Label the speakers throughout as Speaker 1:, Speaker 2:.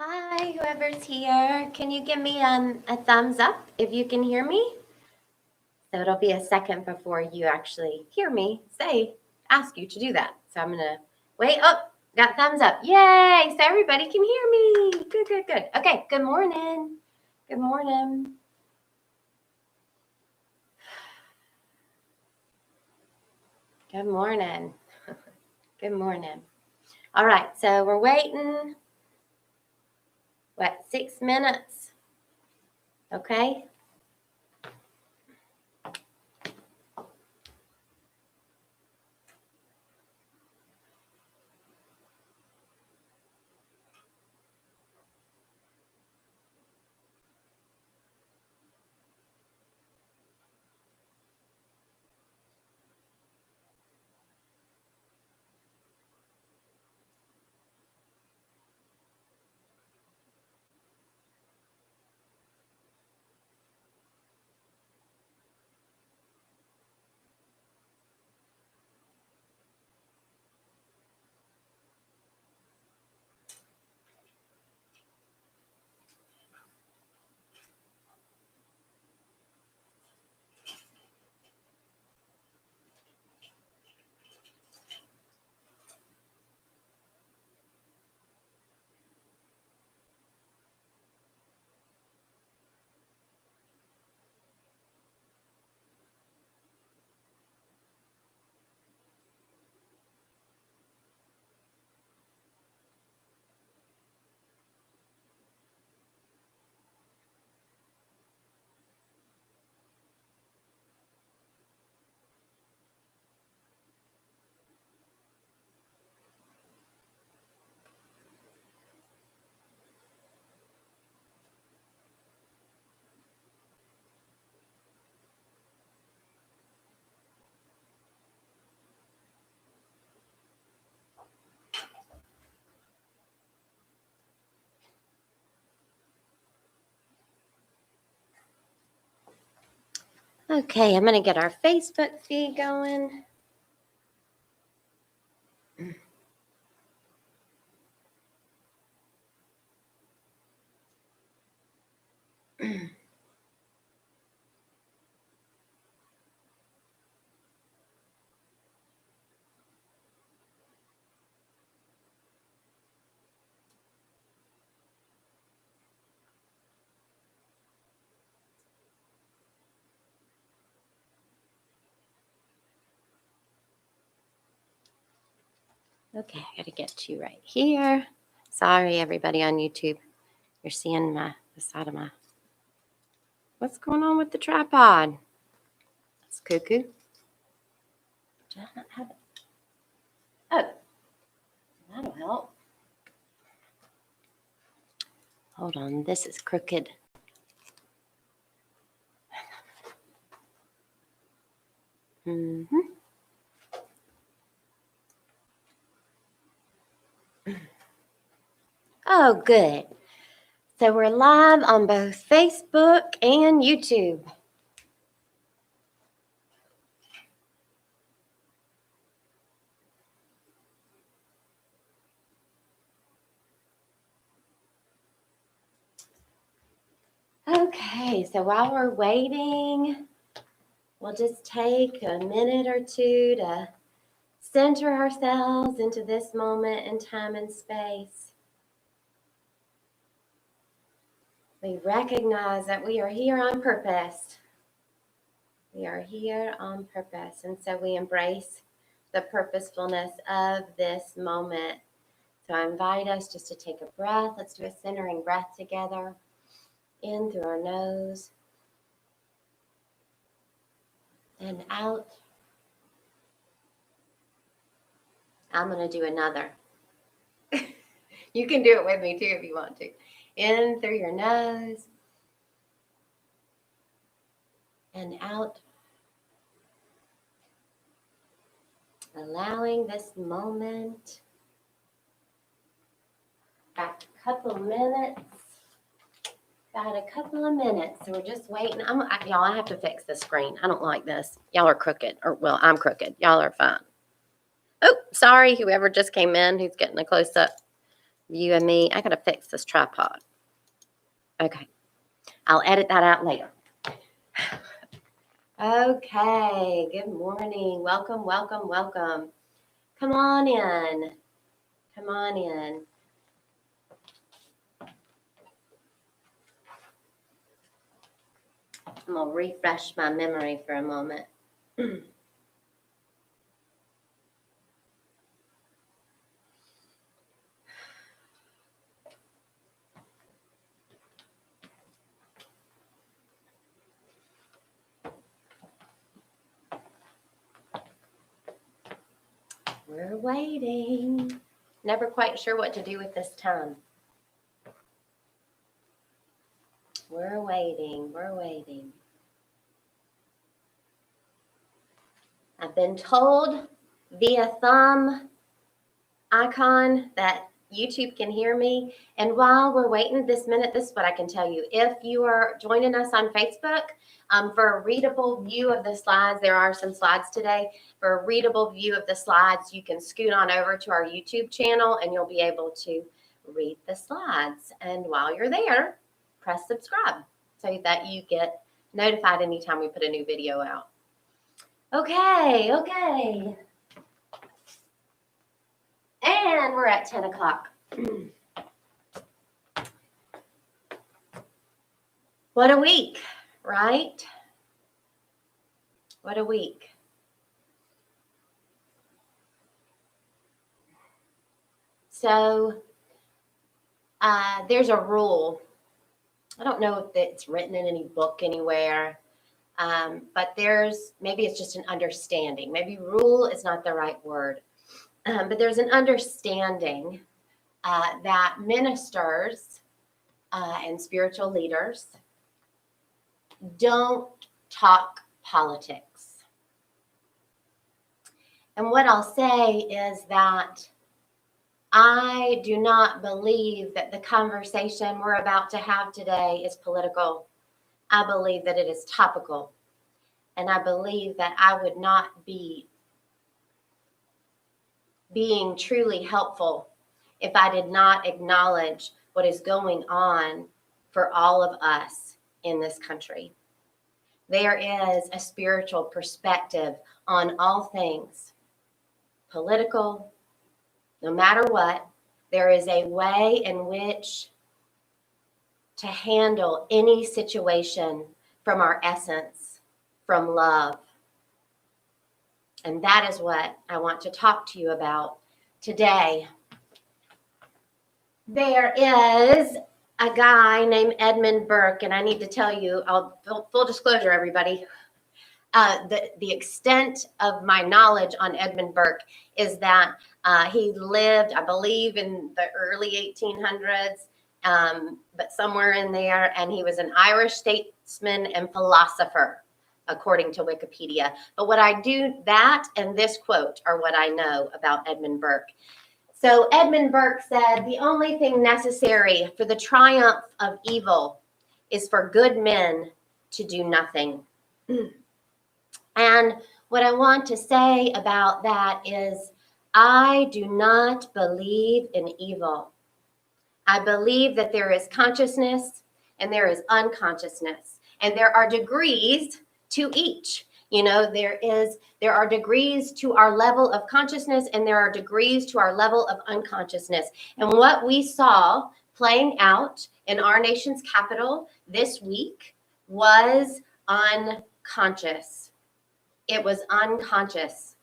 Speaker 1: Hi, whoever's here. Can you give me a thumbs up if you can hear me? So it'll be a second before you actually hear me ask you to do that. So I'm going to wait. Oh, got thumbs up. Yay. So everybody can hear me. Good, good, good. Okay. Good morning. Good morning. Good morning. Good morning. All right. So we're waiting. What, 6 minutes? Okay. Okay, I'm going to get our Facebook feed going. Okay, I got to get you right here. Sorry, everybody on YouTube. You're seeing the side of my... What's going on with the tripod? It's cuckoo. Do I not have it? Oh, that'll help. Hold on, this is crooked. Oh, good. So we're live on both Facebook and YouTube. Okay, so while we're waiting, we'll just take a minute or two to center ourselves into this moment in time and space. We recognize that we are here on purpose. We are here on purpose, and so we embrace the purposefulness of this moment. So I invite us just to take a breath. Let's do a centering breath together. In through our nose and out. I'm going to do another. You can do it with me too if you want to. In through your nose and out. Allowing this moment. Got a couple minutes. Got a couple of minutes. So we're just waiting. Y'all, I have to fix the screen. I don't like this. Y'all are crooked. Well, I'm crooked. Y'all are fine. Oh, sorry, whoever just came in who's getting a close-up You and me. I got to fix this tripod. Okay. I'll edit that out later. Okay. Good morning. Welcome, welcome, welcome. Come on in. Come on in. I'm going to refresh my memory for a moment. We're waiting. Never quite sure what to do with this time. We're waiting. We're waiting. I've been told via thumb icon that YouTube can hear me. And while we're waiting this minute, this is what I can tell you. If you are joining us on Facebook, for a readable view of the slides, there are some slides today. For a readable view of the slides, you can scoot on over to our YouTube channel and you'll be able to read the slides. And while you're there, press subscribe so that you get notified anytime we put a new video out. Okay. And we're at 10 o'clock. What a week, right? What a week. So there's a rule. I don't know if it's written in any book anywhere, but maybe it's just an understanding. Maybe rule is not the right word. But there's an understanding that ministers and spiritual leaders don't talk politics. And what I'll say is that I do not believe that the conversation we're about to have today is political. I believe that it is topical. And I believe that I would not be being truly helpful if I did not acknowledge what is going on for all of us in this country. There is a spiritual perspective on all things, political, no matter what. There is a way in which to handle any situation from our essence, from love. And that is what I want to talk to you about today. There is a guy named Edmund Burke, and I need to tell you, full disclosure, everybody, the extent of my knowledge on Edmund Burke is that he lived, I believe, in the early 1800s, but somewhere in there, and he was an Irish statesman and philosopher, according to Wikipedia. But what I do, that and this quote are what I know about Edmund Burke. So Edmund Burke said, "The only thing necessary for the triumph of evil is for good men to do nothing." And what I want to say about that is, I do not believe in evil. I believe that there is consciousness and there is unconsciousness, and there are degrees to each. You know, there are degrees to our level of consciousness and there are degrees to our level of unconsciousness. And what we saw playing out in our nation's capital this week was unconscious. It was unconscious.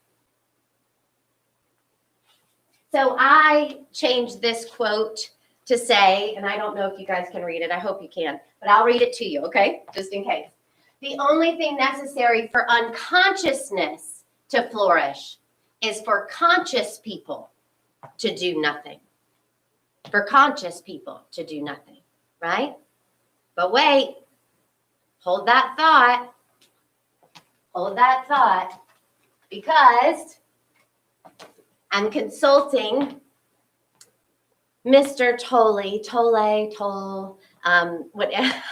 Speaker 1: So I changed this quote to say, and I don't know if you guys can read it. I hope you can, but I'll read it to you, okay? Just in case. The only thing necessary for unconsciousness to flourish is for conscious people to do nothing. For conscious people to do nothing, right? But wait, hold that thought. Hold that thought, because I'm consulting Mr. Tolle,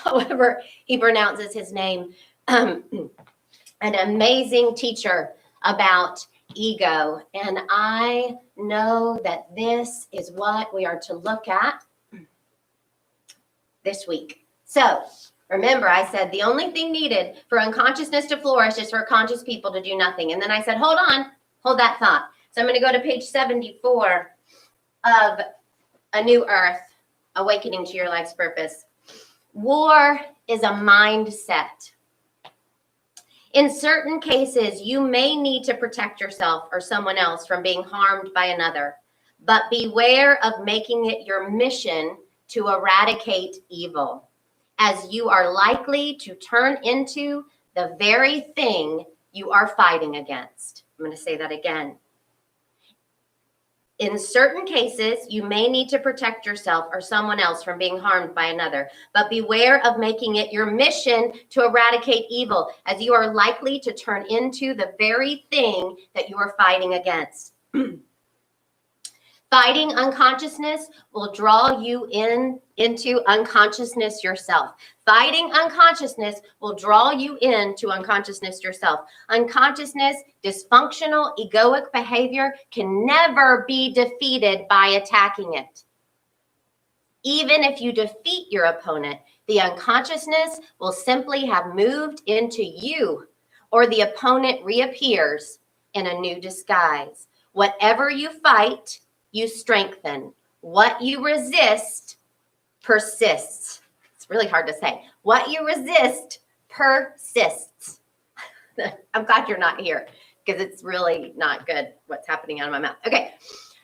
Speaker 1: however he pronounces his name, an amazing teacher about ego. And I know that this is what we are to look at this week. So remember, I said the only thing needed for unconsciousness to flourish is for conscious people to do nothing. And then I said, hold on, hold that thought. So I'm going to go to page 74 of A New Earth, Awakening to Your Life's Purpose. War is a mindset. In certain cases, you may need to protect yourself or someone else from being harmed by another, but beware of making it your mission to eradicate evil, as you are likely to turn into the very thing you are fighting against. I'm going to say that again. In certain cases, you may need to protect yourself or someone else from being harmed by another, but beware of making it your mission to eradicate evil, as you are likely to turn into the very thing that you are fighting against. Fighting unconsciousness will draw you into unconsciousness yourself. Fighting unconsciousness will draw you into unconsciousness yourself. Unconsciousness, dysfunctional, egoic behavior can never be defeated by attacking it. Even if you defeat your opponent, the unconsciousness will simply have moved into you, or the opponent reappears in a new disguise. Whatever you fight, you strengthen. What you resist persists. It's really hard to say. What you resist persists. I'm glad you're not here because it's really not good what's happening out of my mouth. Okay.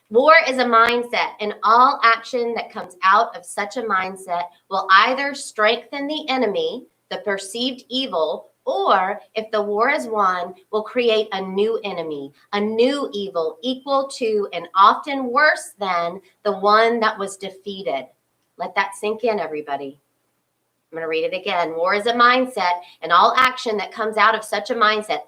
Speaker 1: War is a mindset, and all action that comes out of such a mindset will either strengthen the enemy, the perceived evil, or if the war is won, will create a new enemy, a new evil equal to and often worse than the one that was defeated. Let that sink in, everybody. I'm going to read it again. War is a mindset, and all action that comes out of such a mindset,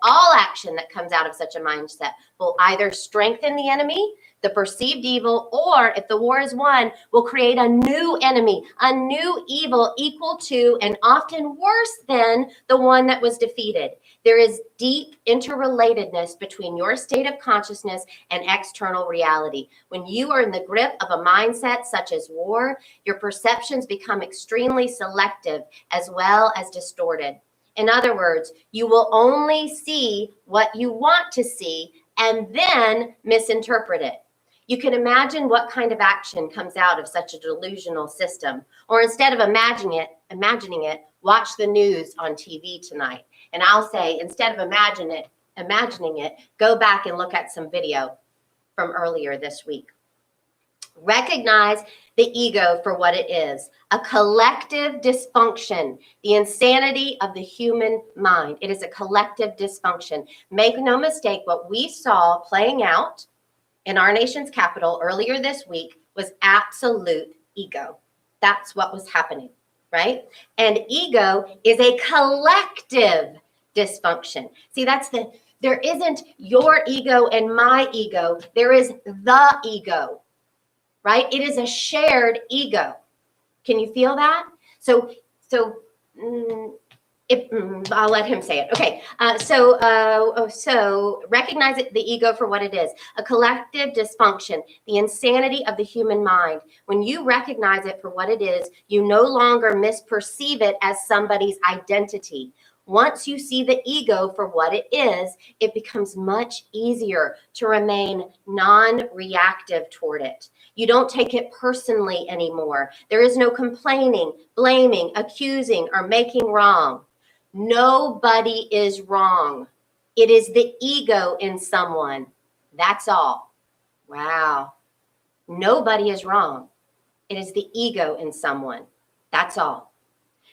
Speaker 1: will either strengthen the enemy, the perceived evil, or if the war is won, will create a new enemy, a new evil equal to and often worse than the one that was defeated. There is deep interrelatedness between your state of consciousness and external reality. When you are in the grip of a mindset such as war, your perceptions become extremely selective as well as distorted. In other words, you will only see what you want to see and then misinterpret it. You can imagine what kind of action comes out of such a delusional system. Or instead of imagining it, watch the news on TV tonight. And I'll say, instead of imagining it, go back and look at some video from earlier this week. Recognize the ego for what it is, a collective dysfunction, the insanity of the human mind. It is a collective dysfunction. Make no mistake, what we saw playing out in our nation's capital earlier this week was absolute ego. That's what was happening, right? And ego is a collective dysfunction. See, there isn't your ego and my ego. There is the ego, right? It is a shared ego. Can you feel that? I'll let him say it. Okay. So recognize the ego for what it is, a collective dysfunction, the insanity of the human mind. When you recognize it for what it is, you no longer misperceive it as somebody's identity. Once you see the ego for what it is, it becomes much easier to remain non-reactive toward it. You don't take it personally anymore. There is no complaining, blaming, accusing, or making wrong. Nobody is wrong. It is the ego in someone. That's all. Wow. Nobody is wrong. It is the ego in someone. That's all.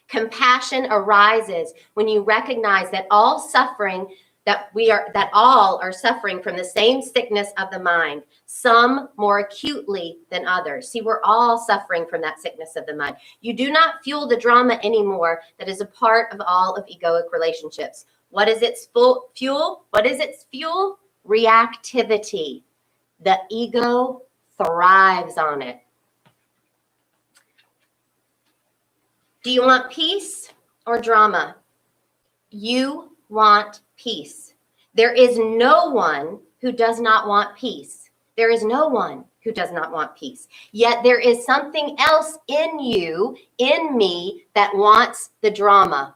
Speaker 1: Compassion arises when you recognize that all are suffering from the same sickness of the mind, some more acutely than others. See, we're all suffering from that sickness of the mind. You do not fuel the drama anymore that is a part of all of egoic relationships. What is its fuel? What is its fuel? Reactivity. The ego thrives on it. Do you want peace or drama? You want peace. There is no one who does not want peace. There is no one who does not want peace. Yet there is something else in you, in me, that wants the drama,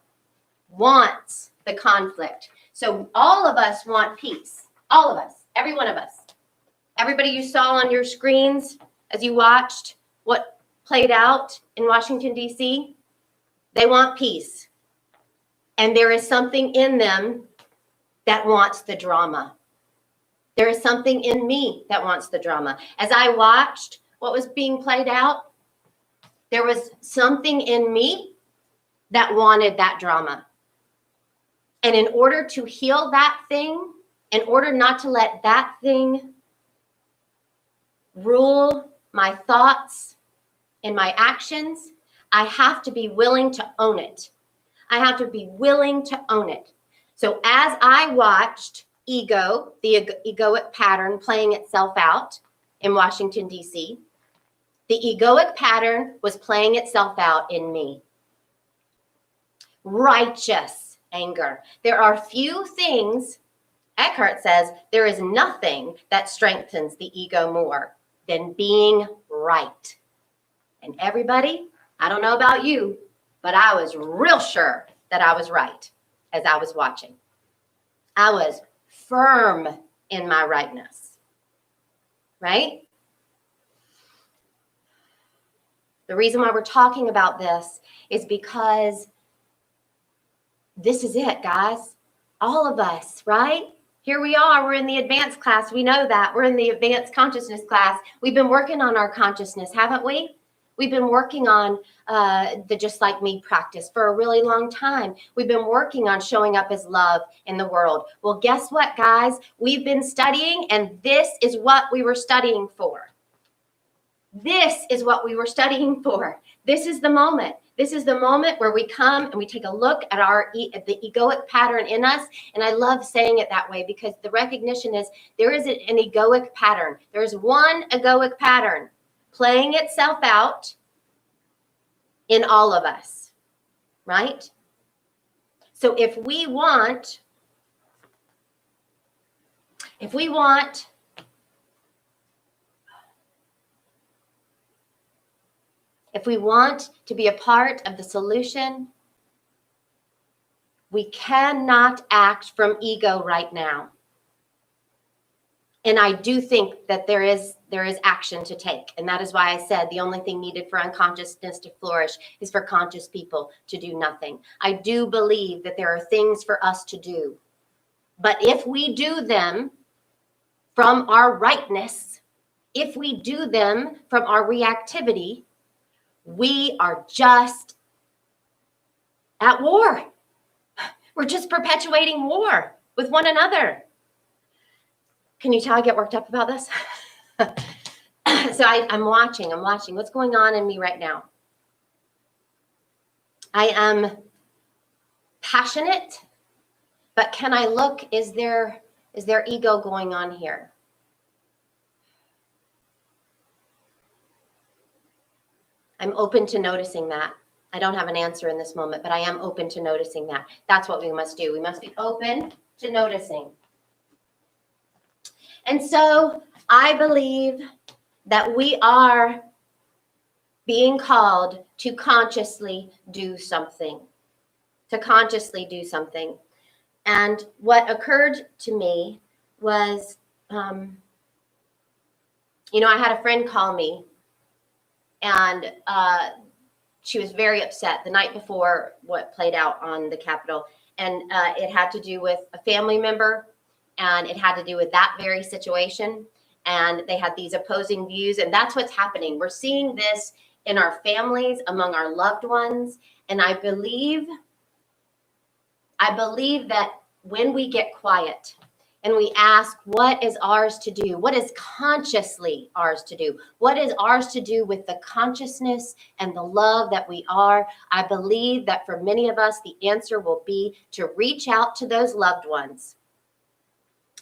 Speaker 1: wants the conflict. So all of us want peace. All of us, every one of us. Everybody you saw on your screens as you watched what played out in Washington, D.C., they want peace. And there is something in them that wants the drama. There is something in me that wants the drama. As I watched what was being played out, there was something in me that wanted that drama. And in order to heal that thing, in order not to let that thing rule my thoughts and my actions, I have to be willing to own it. I have to be willing to own it. So as I watched ego, the egoic pattern playing itself out in Washington, D.C., the egoic pattern was playing itself out in me. Righteous anger. There are few things, Eckhart says, there is nothing that strengthens the ego more than being right. And everybody, I don't know about you, but I was real sure that I was right as I was watching. I was firm in my rightness, right? The reason why we're talking about this is because this is it, guys. All of us, right? Here we are. We're in the advanced class. We know that. We're in the advanced consciousness class. We've been working on our consciousness, haven't we? We've been working on the Just Like Me practice for a really long time. We've been working on showing up as love in the world. Well, guess what, guys? We've been studying, and this is what we were studying for. This is what we were studying for. This is the moment. This is the moment where we come and we take a look at at the egoic pattern in us. And I love saying it that way because the recognition is there is an egoic pattern. There's one egoic pattern playing itself out in all of us, right? So if we want to be a part of the solution, we cannot act from ego right now. And I do think that there is action to take. And that is why I said the only thing needed for unconsciousness to flourish is for conscious people to do nothing. I do believe that there are things for us to do. But if we do them from our rightness, if we do them from our reactivity, we are just at war. We're just perpetuating war with one another. Can you tell I get worked up about this? So I'm watching. What's going on in me right now? I am passionate, but can I look? Is there ego going on here? I'm open to noticing that. I don't have an answer in this moment, but I am open to noticing that. That's what we must do. We must be open to noticing. And so I believe that we are being called to consciously do something, And what occurred to me was, I had a friend call me, and she was very upset the night before what played out on the Capitol. And it had to do with a family member, and it had to do with that very situation. And they had these opposing views, and that's what's happening. We're seeing this in our families, among our loved ones. And I believe that when we get quiet and we ask, what is ours to do? What is consciously ours to do? What is ours to do with the consciousness and the love that we are? I believe that for many of us, the answer will be to reach out to those loved ones.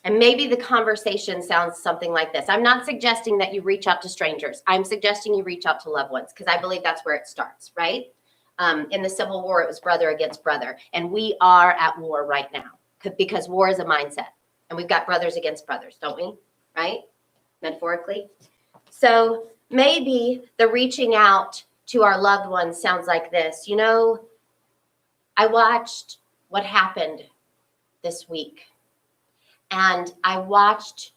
Speaker 1: And maybe the conversation sounds something like this. I'm not suggesting that you reach out to strangers. I'm suggesting you reach out to loved ones, because I believe that's where it starts, right? In the Civil War, it was brother against brother. And we are at war right now because war is a mindset. And we've got brothers against brothers, don't we? Right? Metaphorically. So maybe the reaching out to our loved ones sounds like this. You know, I watched what happened this week. And I watched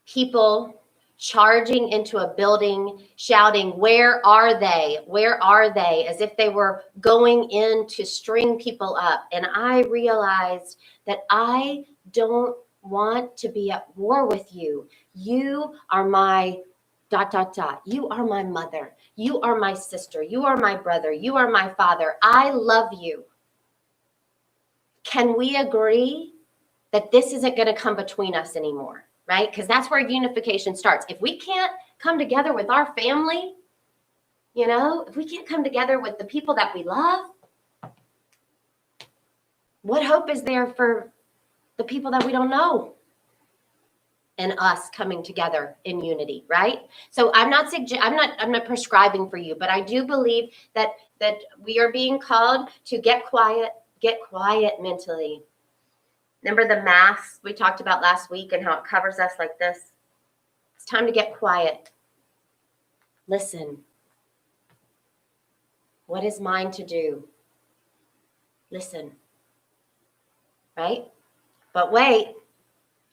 Speaker 1: people charging into a building, shouting, "Where are they? Where are they?" As if they were going in to string people up. And I realized that I don't want to be at war with you. You are my ... You are my mother. You are my sister. You are my brother. You are my father. I love you. Can we agree that this isn't going to come between us anymore, right? Because that's where unification starts. If we can't come together with our family, you know, if we can't come together with the people that we love, what hope is there for the people that we don't know and us coming together in unity, right? So I'm not prescribing for you, but I do believe that we are being called to get quiet mentally. Remember the masks we talked about last week and how it covers us like this? It's time to get quiet. Listen. What is mine to do? Listen. Right? But wait,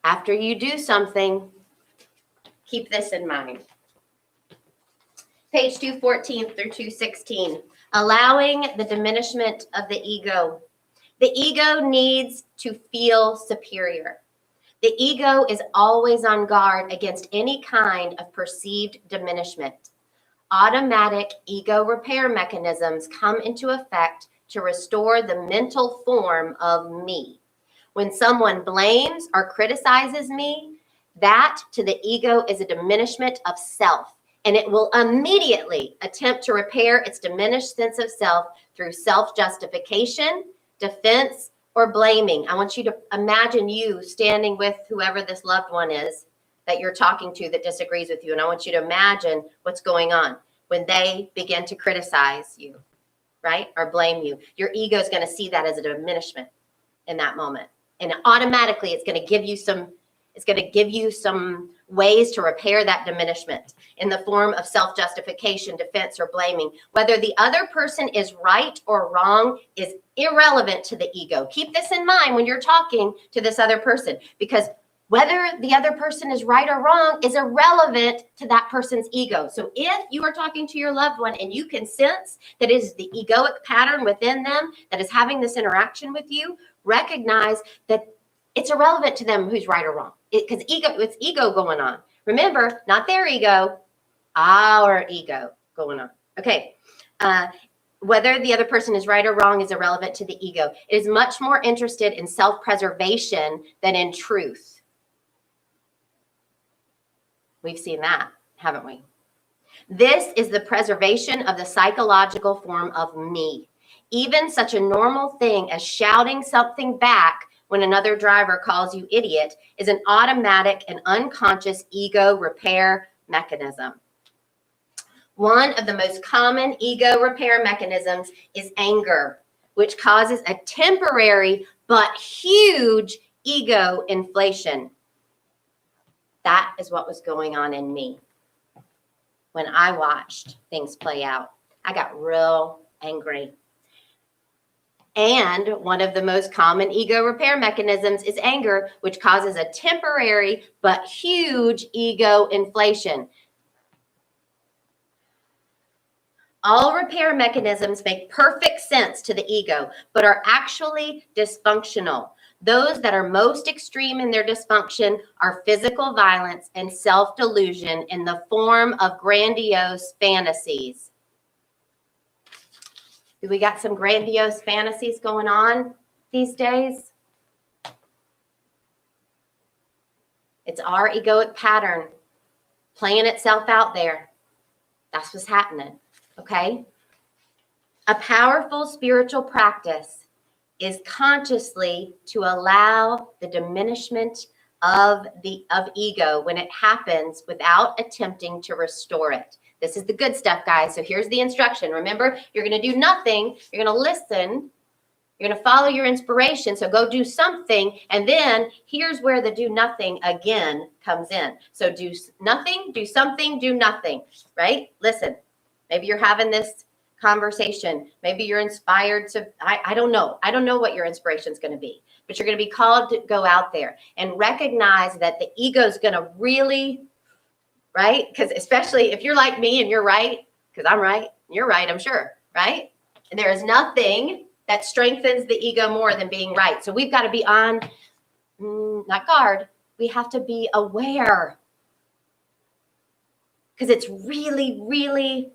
Speaker 1: after you do something, keep this in mind. Page 214 through 216. Allowing the diminishment of the ego. The ego needs to feel superior. The ego is always on guard against any kind of perceived diminishment. Automatic ego repair mechanisms come into effect to restore the mental form of me. When someone blames or criticizes me, that to the ego is a diminishment of self, and it will immediately attempt to repair its diminished sense of self through self-justification, defense, or blaming. I want you to imagine you standing with whoever this loved one is that you're talking to that disagrees with you. And I want you to imagine what's going on when they begin to criticize you, right? Or blame you. Your ego is going to see that as a diminishment in that moment. And automatically it's going to give you some ways to repair that diminishment in the form of self-justification, defense, or blaming. Whether the other person is right or wrong is irrelevant to the ego. Keep this in mind when you're talking to this other person, because whether the other person is right or wrong is irrelevant to that person's ego. So if you are talking to your loved one and you can sense that is the egoic pattern within them that is having this interaction with you, recognize that it's irrelevant to them who's right or wrong. Because it's ego going on. Remember, not their ego, our ego going on. Okay. Whether the other person is right or wrong is irrelevant to the ego. It is much more interested in self-preservation than in truth. We've seen that, haven't we? This is the preservation of the psychological form of me. Even such a normal thing as shouting something back when another driver calls you idiot is an automatic and unconscious ego repair mechanism. One of the most common ego repair mechanisms is anger, which causes a temporary but huge ego inflation. That is what was going on in me when I watched things play out. I got real angry. And one of the most common ego repair mechanisms is anger, which causes a temporary but huge ego inflation. All repair mechanisms make perfect sense to the ego, but are actually dysfunctional. Those that are most extreme in their dysfunction are physical violence and self-delusion in the form of grandiose fantasies. Do we got some grandiose fantasies going on these days? It's our egoic pattern playing itself out there. That's what's happening, okay? A powerful spiritual practice is consciously to allow the diminishment of ego when it happens without attempting to restore it. This is the good stuff, guys. So here's the instruction. Remember, you're going to do nothing. You're going to listen You're going to follow your inspiration. So go do something. And then here's where the do nothing again comes in. So do nothing, do something, do nothing, right? Listen, maybe you're having this conversation. Maybe you're inspired to, I don't know. I don't know what your inspiration is going to be, but you're going to be called to go out there and recognize that the ego is going to really, right? Because especially if you're like me and you're right, because I'm right, you're right, I'm sure, right? And there is nothing that strengthens the ego more than being right. So we've got to be on, not guard, we have to be aware. Because it's really, really,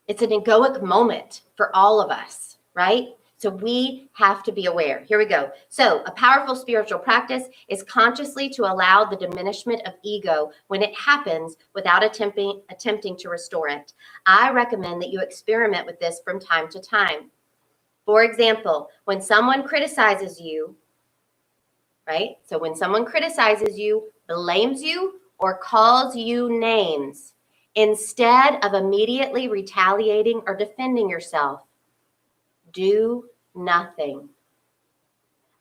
Speaker 1: it's an egoic moment for all of us, right? So we have to be aware. Here we go. So a powerful spiritual practice is consciously to allow the diminishment of ego when it happens without attempting to restore it. I recommend that you experiment with this from time to time. For example, when someone criticizes you, right? So when someone criticizes you, blames you, or calls you names, instead of immediately retaliating or defending yourself, do nothing.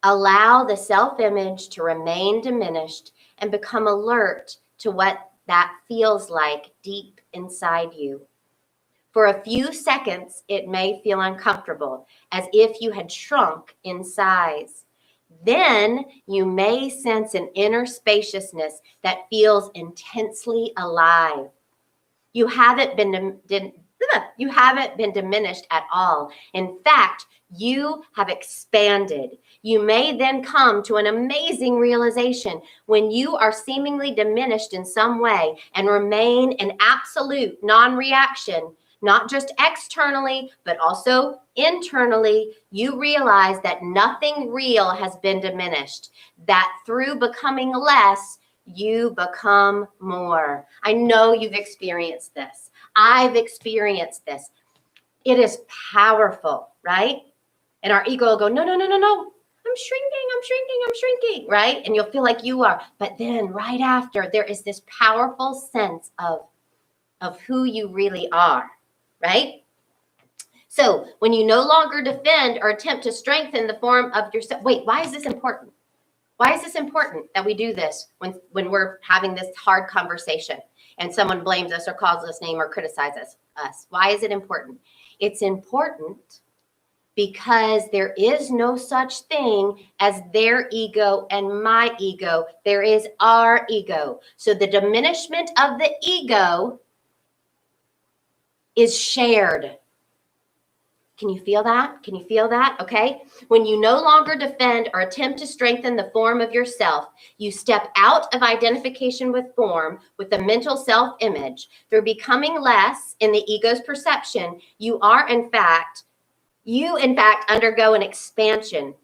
Speaker 1: Allow the self-image to remain diminished and become alert to what that feels like deep inside you. For a few seconds, it may feel uncomfortable, as if you had shrunk in size. Then you may sense an inner spaciousness that feels intensely alive. You haven't been diminished at all. In fact, you have expanded. You may then come to an amazing realization when you are seemingly diminished in some way and remain in absolute non-reaction, not just externally, but also internally. You realize that nothing real has been diminished, that through becoming less, you become more. I know you've experienced this. I've experienced this. It is powerful, right? And our ego will go, no, no, no, no, no. I'm shrinking, right? And you'll feel like you are. But then right after, there is this powerful sense of who you really are, right? So when you no longer defend or attempt to strengthen the form of yourself, wait, why is this important? Why is this important that we do this when we're having this hard conversation and someone blames us or calls us name or criticizes us? Why is it important? It's important because there is no such thing as their ego and my ego. There is our ego. So the diminishment of the ego is shared. Can you feel that? Can you feel that? Okay. When you no longer defend or attempt to strengthen the form of yourself, you step out of identification with form, with the mental self-image. Through becoming less in the ego's perception, you in fact undergo an expansion.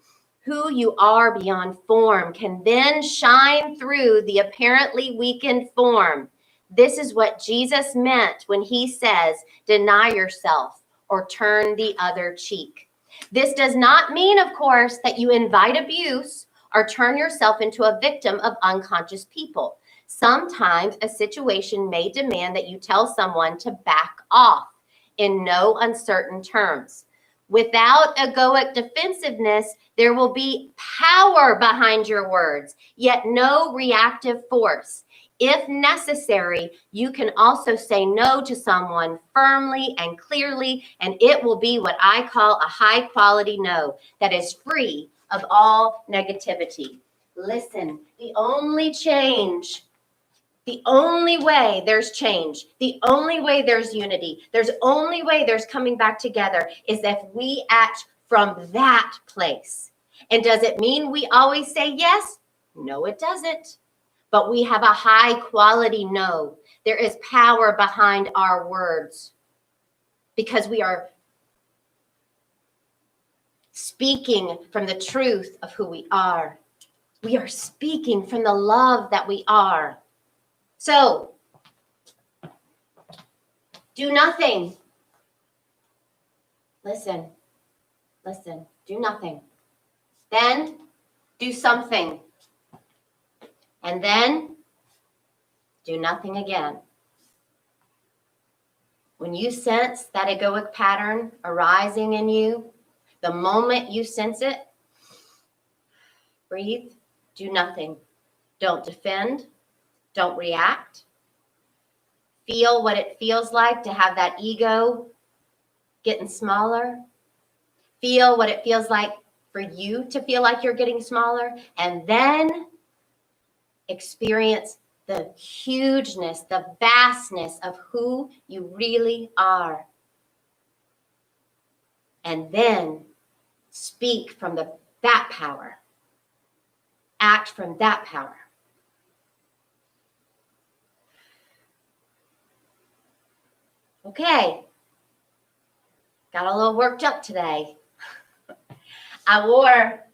Speaker 1: Who you are beyond form can then shine through the apparently weakened form. This is what Jesus meant when he says, deny yourself or turn the other cheek. This does not mean, of course, that you invite abuse or turn yourself into a victim of unconscious people. Sometimes a situation may demand that you tell someone to back off in no uncertain terms. Without egoic defensiveness, there will be power behind your words, yet no reactive force. If necessary, you can also say no to someone firmly and clearly, and it will be what I call a high-quality no that is free of all negativity. Listen, the only way there's change, the only way there's unity, there's only way there's coming back together is if we act from that place. And does it mean we always say yes? No, it doesn't. But we have a high quality no. There is power behind our words because we are speaking from the truth of who we are. We are speaking from the love that we are. So, do nothing. Listen, do nothing. Then do something. And then do nothing again. When you sense that egoic pattern arising in you, the moment you sense it, breathe, do nothing. Don't defend, don't react. Feel what it feels like to have that ego getting smaller. Feel what it feels like for you to feel like you're getting smaller, and then experience the hugeness, the vastness of who you really are. And then speak from that power. Act from that power. Okay. Got a little worked up today. I wore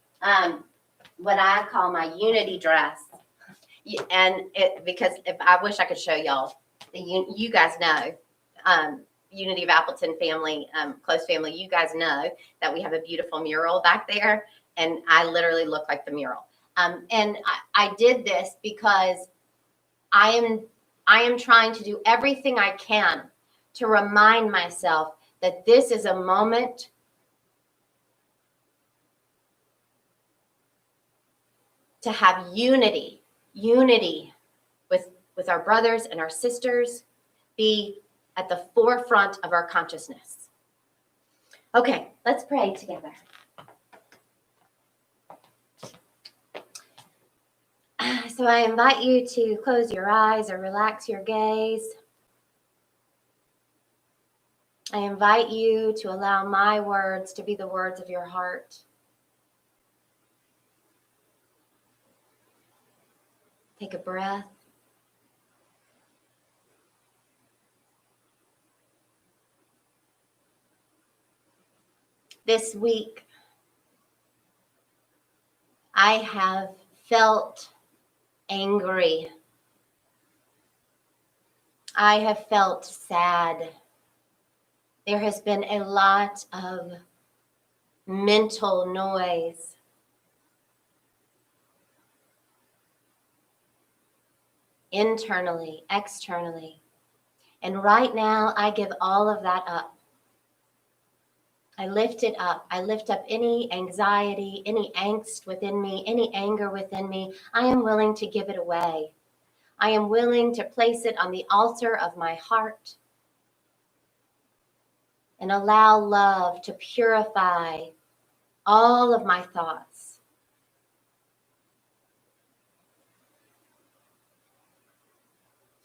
Speaker 1: what I call my Unity dress. And because if I wish I could show y'all, you guys know, Unity of Appleton family, close family, you guys know that we have a beautiful mural back there, and I literally look like the mural. And I did this because I am trying to do everything I can to remind myself that this is a moment to have unity with our brothers and our sisters, be at the forefront of our consciousness. Okay, let's pray together. So I invite you to close your eyes or relax your gaze. I invite you to allow my words to be the words of your heart. Take a breath. This week, I have felt angry. I have felt sad. There has been a lot of mental noise. Internally, externally. And right now, I give all of that up. I lift it up. I lift up any anxiety, any angst within me, any anger within me. I am willing to give it away. I am willing to place it on the altar of my heart and allow love to purify all of my thoughts.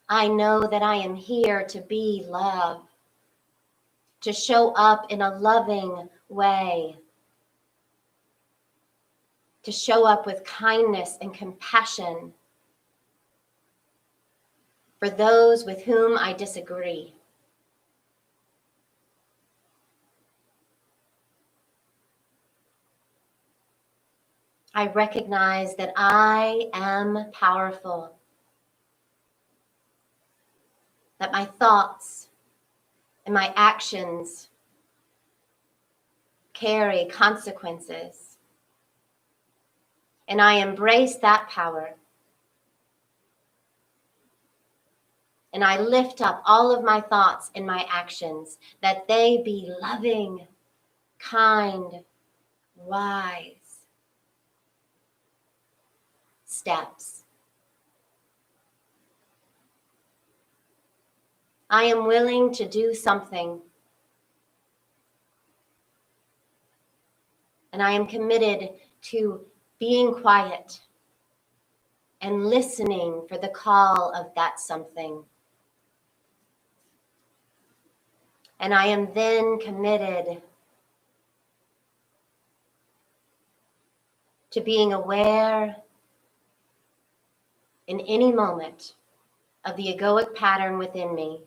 Speaker 1: I know that I am here to be love, to show up in a loving way, to show up with kindness and compassion for those with whom I disagree. I recognize that I am powerful, that my thoughts and my actions carry consequences. And I embrace that power. And I lift up all of my thoughts and my actions, that they be loving, kind, wise steps. I am willing to do something. And I am committed to being quiet and listening for the call of that something. And I am then committed to being aware in any moment of the egoic pattern within me.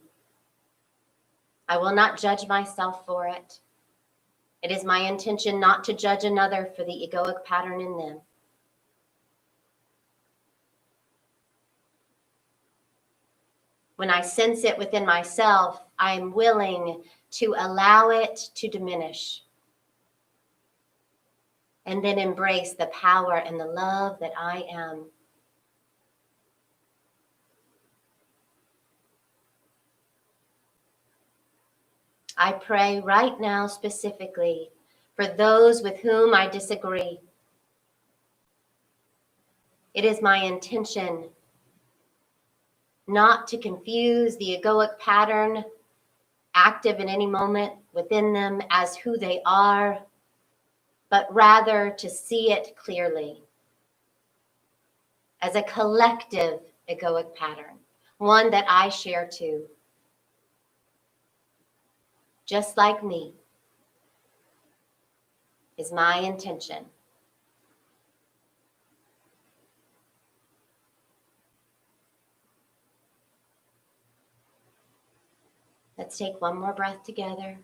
Speaker 1: I will not judge myself for it. It is my intention not to judge another for the egoic pattern in them. When I sense it within myself, I am willing to allow it to diminish and then embrace the power and the love that I am. I pray right now specifically for those with whom I disagree. It is my intention not to confuse the egoic pattern active in any moment within them as who they are, but rather to see it clearly as a collective egoic pattern, one that I share too. Just like me is my intention. Let's take one more breath together.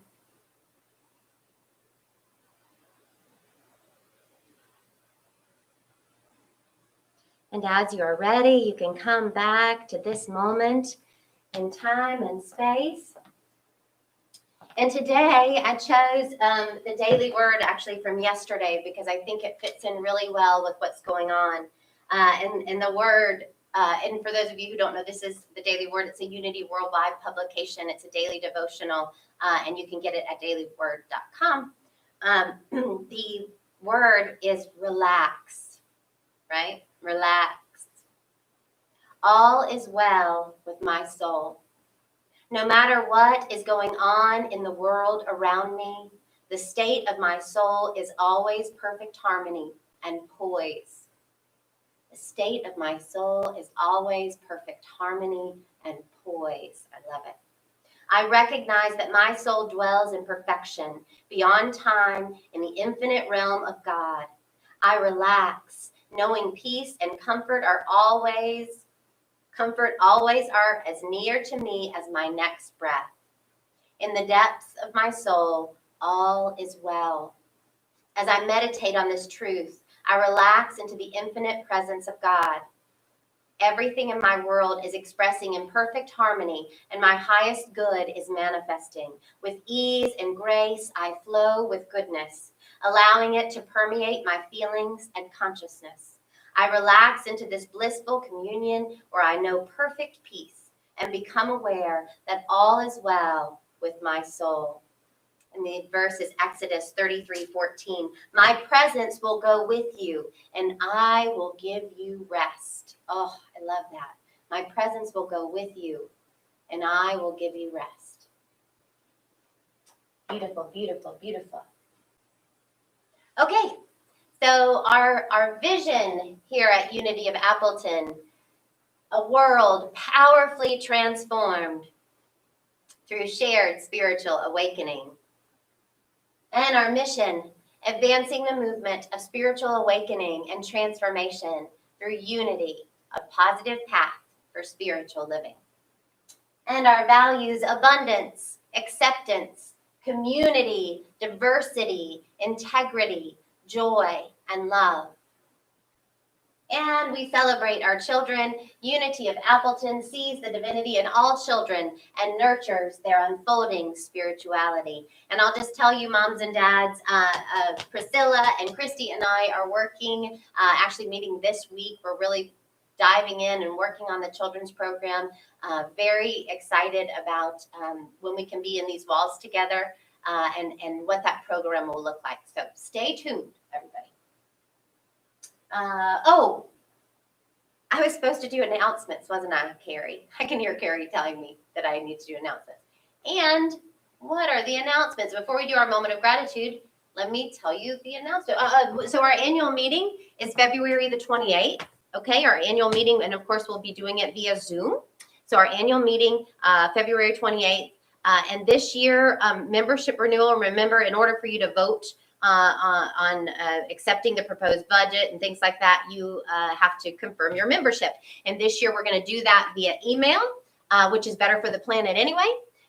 Speaker 1: And as you are ready, you can come back to this moment in time and space. And today I chose the daily word actually from yesterday because I think it fits in really well with what's going on. And the word, and for those of you who don't know, this is the daily word. It's a Unity Worldwide publication. It's a daily devotional, and you can get it at dailyword.com. The word is relax, right? Relax. All is well with my soul. No matter what is going on in the world around me, the state of my soul is always perfect harmony and poise. The state of my soul is always perfect harmony and poise. I love it. I recognize that my soul dwells in perfection, beyond time, in the infinite realm of God. I relax, knowing peace and comfort always are as near to me as my next breath. In the depths of my soul, all is well. As I meditate on this truth, I relax into the infinite presence of God. Everything in my world is expressing in perfect harmony, and my highest good is manifesting. With ease and grace, I flow with goodness, allowing it to permeate my feelings and consciousness. I relax into this blissful communion where I know perfect peace and become aware that all is well with my soul. And the verse is Exodus 33:14. My presence will go with you and I will give you rest. Oh, I love that. My presence will go with you and I will give you rest. Beautiful, beautiful, beautiful. Okay. So our vision here at Unity of Appleton, a world powerfully transformed through shared spiritual awakening. And our mission, advancing the movement of spiritual awakening and transformation through unity, a positive path for spiritual living. And our values, abundance, acceptance, community, diversity, integrity, joy, and love. And we celebrate our children. Unity of Appleton sees the divinity in all children and nurtures their unfolding spirituality. And I'll just tell you, moms and dads, Priscilla and Christy and I are working, actually meeting this week. We're really diving in and working on the children's program. Very excited about when we can be in these walls together. And what that program will look like. So stay tuned, everybody. I was supposed to do announcements, wasn't I, Carrie? I can hear Carrie telling me that I need to do announcements. And what are the announcements? Before we do our moment of gratitude, let me tell you the announcement. So our annual meeting is February the 28th. Okay, our annual meeting, and of course we'll be doing it via Zoom. So our annual meeting, February 28th. And this year, membership renewal, remember, in order for you to vote on accepting the proposed budget and things like that, you have to confirm your membership. And this year, we're going to do that via email, which is better for the planet anyway.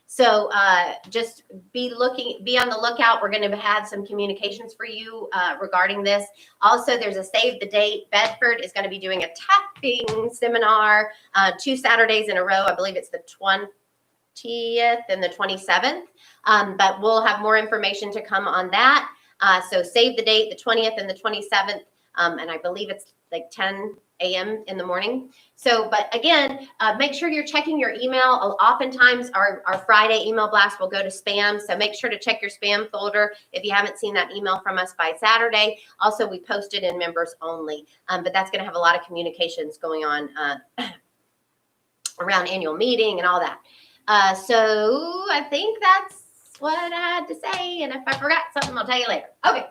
Speaker 1: So just be on the lookout. We're going to have some communications for you regarding this. Also, there's a save the date. Bedford is going to be doing a tapping seminar 2 Saturdays in a row. I believe it's the 20th and the 27th, but we'll have more information to come on that. So save the date, the 20th and the 27th. and I believe it's like 10 a.m. in the morning. So, but again, make sure you're checking your email. Oftentimes our Friday email blast will go to spam. So make sure to check your spam folder if you haven't seen that email from us by Saturday. Also, we posted in members only, but that's going to have a lot of communications going on around annual meeting and all that. So I think that's what I had to say. And if I forgot something, I'll tell you later. Okay.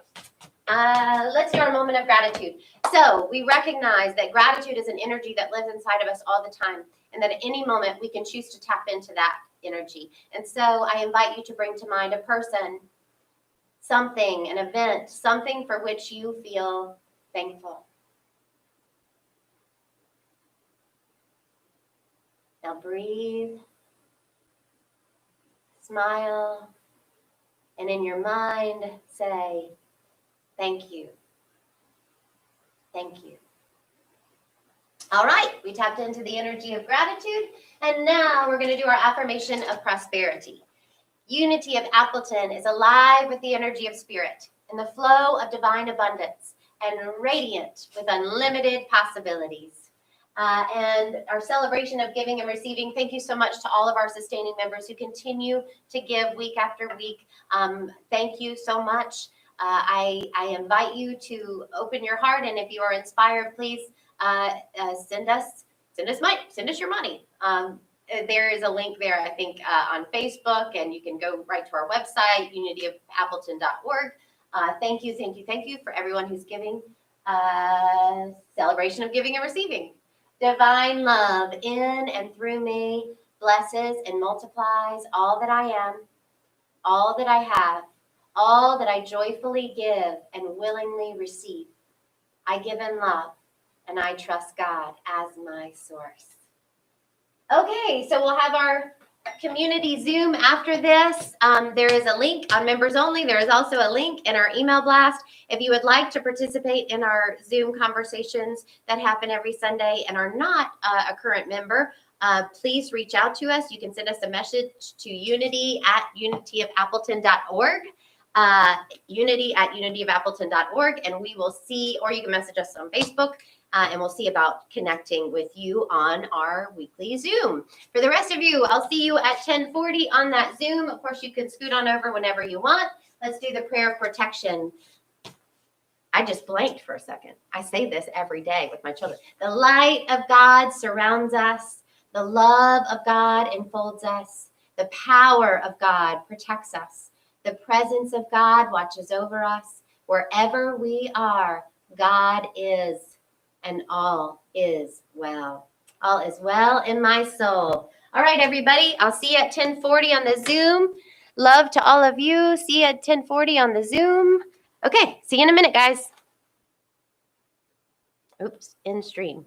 Speaker 1: Let's do our moment of gratitude. So we recognize that gratitude is an energy that lives inside of us all the time, and that at any moment we can choose to tap into that energy. And so I invite you to bring to mind a person, something, an event, something for which you feel thankful. Now breathe, smile, and in your mind say, thank you. Thank you. All right, we tapped into the energy of gratitude, and now we're going to do our affirmation of prosperity. Unity of Appleton is alive with the energy of spirit, in the flow of divine abundance, and radiant with unlimited possibilities. And our celebration of giving and receiving, thank you so much to all of our sustaining members who continue to give week after week. Thank you so much. I invite you to open your heart, and if you are inspired, please send us your money. There is a link there, I think, on Facebook, and you can go right to our website, unityofappleton.org. Thank you for everyone who's giving. Celebration of giving and receiving. Divine love in and through me blesses and multiplies all that I am, all that I have, all that I joyfully give and willingly receive. I give in love, and I trust God as my source. Okay, so we'll have our community Zoom after this. There is a link on members only. There is also a link in our email blast. If you would like to participate in our Zoom conversations that happen every Sunday and are not a current member, please reach out to us. You can send us a message to unityofappleton.org. unityofappleton.org, and we will see, or you can message us on Facebook, and we'll see about connecting with you on our weekly Zoom. For the rest of you, I'll see you at 10:40 on that Zoom. Of course, you can scoot on over whenever you want. Let's do the prayer of protection. I just blanked for a second. I say this every day with my children. The light of God surrounds us. The love of God enfolds us. The power of God protects us. The presence of God watches over us. Wherever we are, God is, and all is well. All is well in my soul. All right, everybody. I'll see you at 10:40 on the Zoom. Love to all of you. See you at 10:40 on the Zoom. Okay, see you in a minute, guys. Oops, in stream.